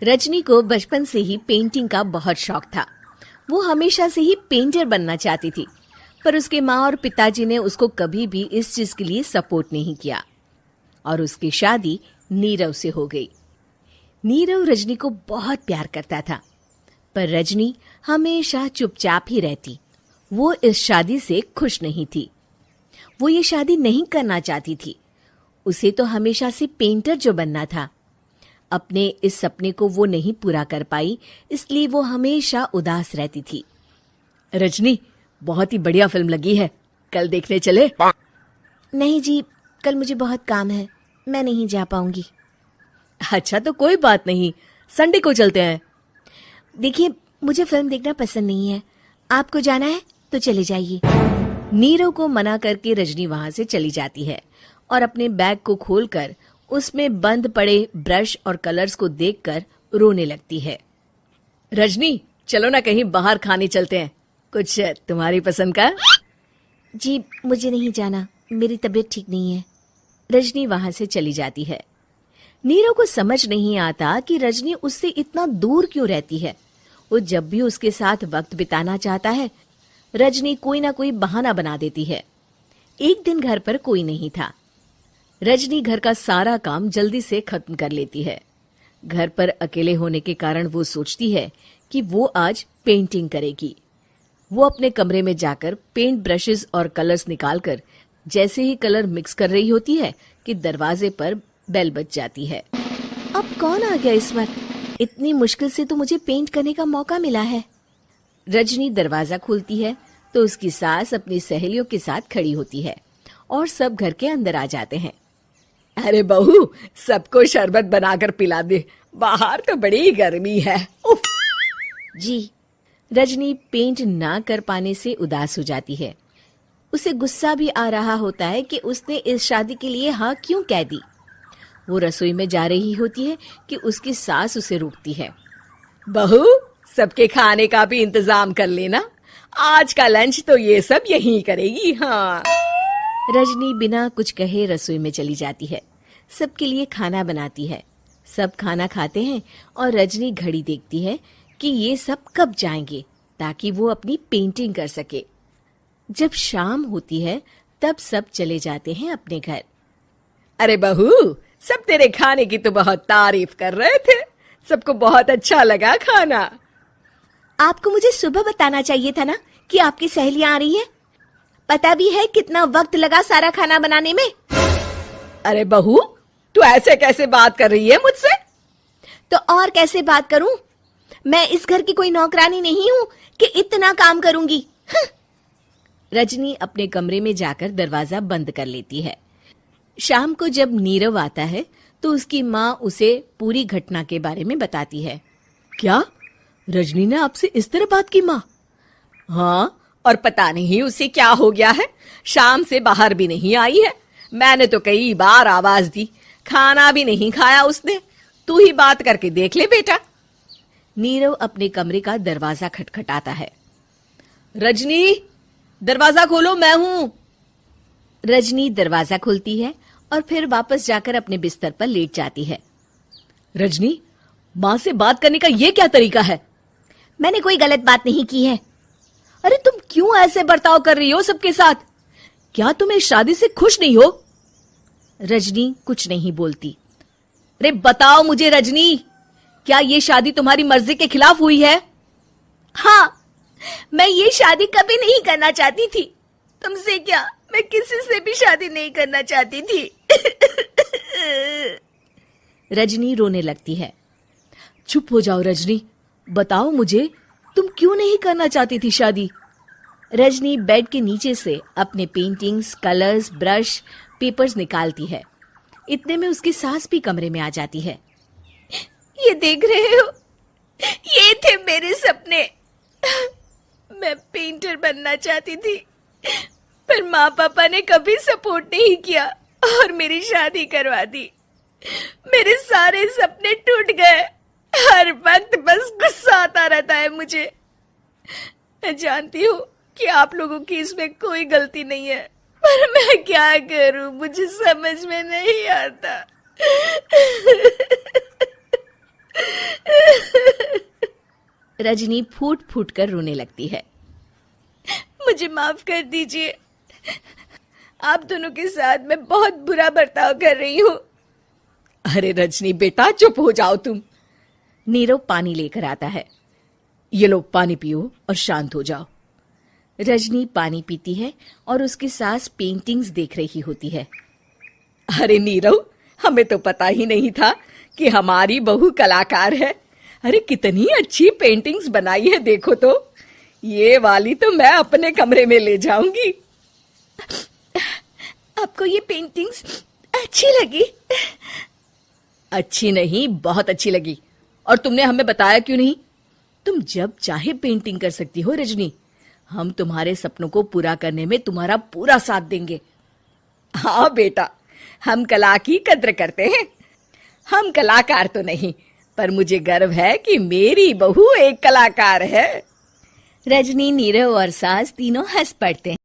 रजनी को बचपन से ही पेंटिंग का बहुत शौक था। वो हमेशा से ही पेंटर बनना चाहती थी, पर उसके माँ और पिताजी ने उसको कभी भी इस चीज के लिए सपोर्ट नहीं किया और उसकी शादी नीरव से हो गई। नीरव रजनी को बहुत प्यार करता था, पर रजनी हमेशा चुपचाप ही रहती। वो इस शादी से खुश नहीं थी। वो ये शादी नहीं करना चाहती थी। उसे तो हमेशा से पेंटर जो बनना था। अपने इस सपने को वो नहीं पूरा कर पाई, इसलिए वो हमेशा उदास रहती थी। रजनी, बहुत ही बढ़िया फिल्म लगी है, कल देखने चले? नहीं जी, कल मुझे बहुत काम है, मैं नहीं जा पाऊंगी। अच्छा तो कोई बात नहीं, संडे को चलते हैं। देखिए, मुझे फिल्म देखना पसंद नहीं है। आपको जाना है तो चले जाइए। नीरव को मना करके रजनी वहां से चली जाती है और अपने बैग को खोलकर उसमें बंद पड़े ब्रश और कलर्स को देखकर रोने लगती है। रजनी, चलो ना कहीं बाहर खाने चलते हैं, कुछ तुम्हारी पसंद का। जी, मुझे नहीं जाना, मेरी तबीयत ठीक नहीं है। रजनी वहां से चली जाती है। नीरव को समझ नहीं आता कि रजनी उससे इतना दूर क्यों रहती है। वो जब भी उसके साथ वक्त बिताना चाहता है, रजनी कोई ना कोई बहाना बना देती है। एक दिन घर पर कोई नहीं था। रजनी घर का सारा काम जल्दी से खत्म कर लेती है। घर पर अकेले होने के कारण वो सोचती है कि वो आज पेंटिंग करेगी। वो अपने कमरे में जाकर पेंट ब्रशेस और कलर्स निकालकर जैसे ही कलर मिक्स कर रही होती है कि दरवाजे पर बेल बज जाती है। अब कौन आ गया इस वक्त? इतनी मुश्किल से तो मुझे पेंट करने का मौका मिला है। रजनी दरवाजा खोलती है तो उसकी सास अपनी सहेलियों के साथ खड़ी होती है और सब घर के अंदर आ जाते हैं। अरे बहू, सबको शरबत बनाकर पिला दे, बाहर तो बड़ी गर्मी है। उफ। जी। रजनी पेंट ना कर पाने से उदास हो जाती है। उसे गुस्सा भी आ रहा होता है कि उसने इस शादी के लिए हाँ क्यों कह दी। वो रसोई में जा रही होती है कि उसकी सास उसे रोकती है। बहू, सबके खाने का भी इंतजाम कर लेना, आज का लंच तो ये सब यहीं करेगी। हाँ। रजनी बिना कुछ कहे रसोई में चली जाती है। सबके लिए खाना बनाती है। सब खाना खाते हैं और रजनी घड़ी देखती है कि ये सब कब जाएंगे ताकि वो अपनी पेंटिंग कर सके। जब शाम होती है तब सब चले जाते हैं अपने घर। अरे बहू, सब तेरे खाने की तो बहुत तारीफ कर रहे थे, सबको बहुत अच्छा लगा खाना। आपको मुझे सुबह बताना चाहिए था ना कि आपकी सहेलियां आ रही हैं। पता भी है कितना वक्त लगा सारा खाना बनाने में। अरे बहू, तू ऐसे कैसे बात कर रही है मुझसे? तो और कैसे बात करूं? मैं इस घर की कोई नौकरानी नहीं हूं कि इतना काम करूंगी। रजनी अपने कमरे में जाकर दरवाजा बंद कर लेती है। शाम को जब नीरव आता है तो उसकी माँ उसे पूरी घटना के बारे में बताती है। क्या रजनी ने आपसे इस तरह बात की माँ? हाँ, और पता नहीं उसे क्या हो गया है, शाम से बाहर भी नहीं आई है। मैंने तो कई बार आवाज दी, खाना भी नहीं खाया उसने। तू ही बात करके देख ले बेटा। नीरव अपने कमरे का दरवाजा खटखटाता है। रजनी, दरवाजा खोलो, मैं हूं। रजनी दरवाजा खोलती है और फिर वापस जाकर अपने बिस्तर पर लेट जाती है। रजनी, माँ से बात करने का ये क्या तरीका है? मैंने कोई गलत बात नहीं की है। अरे तुम क्यों ऐसे बर्ताव कर रही हो सबके साथ? क्या तुम इस शादी से खुश नहीं हो? रजनी कुछ नहीं बोलती। अरे बताओ मुझे रजनी, क्या ये शादी तुम्हारी मर्जी के खिलाफ हुई है? हाँ, मैं ये शादी कभी नहीं करना चाहती थी। तुमसे क्या, मैं किसी से भी शादी नहीं करना चाहती थी। रजनी रोने लगती है। चुप हो जाओ रजनी, बताओ मुझे, तुम क्यों नहीं करना चाहती थी शादी? रजनी बेड के नीचे से अपने पेंटिंग्स, कलर्स, ब्रश, पेपर्स निकालती है। इतने में उसकी सास भी कमरे में आ जाती है। ये देख रहे हो, ये थे मेरे सपने। मैं पेंटर बनना चाहती थी, पर माँ पापा ने कभी सपोर्ट नहीं किया और मेरी शादी करवा दी। मेरे सारे सपने टूट गए। हर वक्त बस गुस्सा आता रहता है मुझे। मैं जानती हूँ कि आप लोगों की इसमें कोई गलती नहीं है, पर मैं क्या करूँ, मुझे समझ में नहीं आता। रजनी फूट फूट कर रोने लगती है। मुझे माफ कर दीजिए, आप दोनों के साथ मैं बहुत बुरा बर्ताव कर रही हूँ। अरे रजनी बेटा, चुप हो जाओ तुम। नीरव पानी लेकर आता है। ये लो पानी पियो और शांत हो जाओ। रजनी पानी पीती है और उसकी सास पेंटिंग्स देख रही होती है। अरे नीरव, हमें तो पता ही नहीं था कि हमारी बहू कलाकार है। अरे कितनी अच्छी पेंटिंग्स बनाई है, देखो तो। ये वाली तो मैं अपने कमरे में ले जाऊंगी। आपको ये पेंटिंग्स अच्छी लगी? अच्छी नहीं, बहुत अच्छी लगी। और तुमने हमें बताया क्यों नहीं? तुम जब चाहे पेंटिंग कर सकती हो रजनी। हम तुम्हारे सपनों को पूरा करने में तुम्हारा पूरा साथ देंगे। हाँ बेटा, हम कला की कद्र करते हैं। हम कलाकार तो नहीं, पर मुझे गर्व है कि मेरी बहू एक कलाकार है। रजनी, नीरव और सास तीनों हंस पड़ते हैं।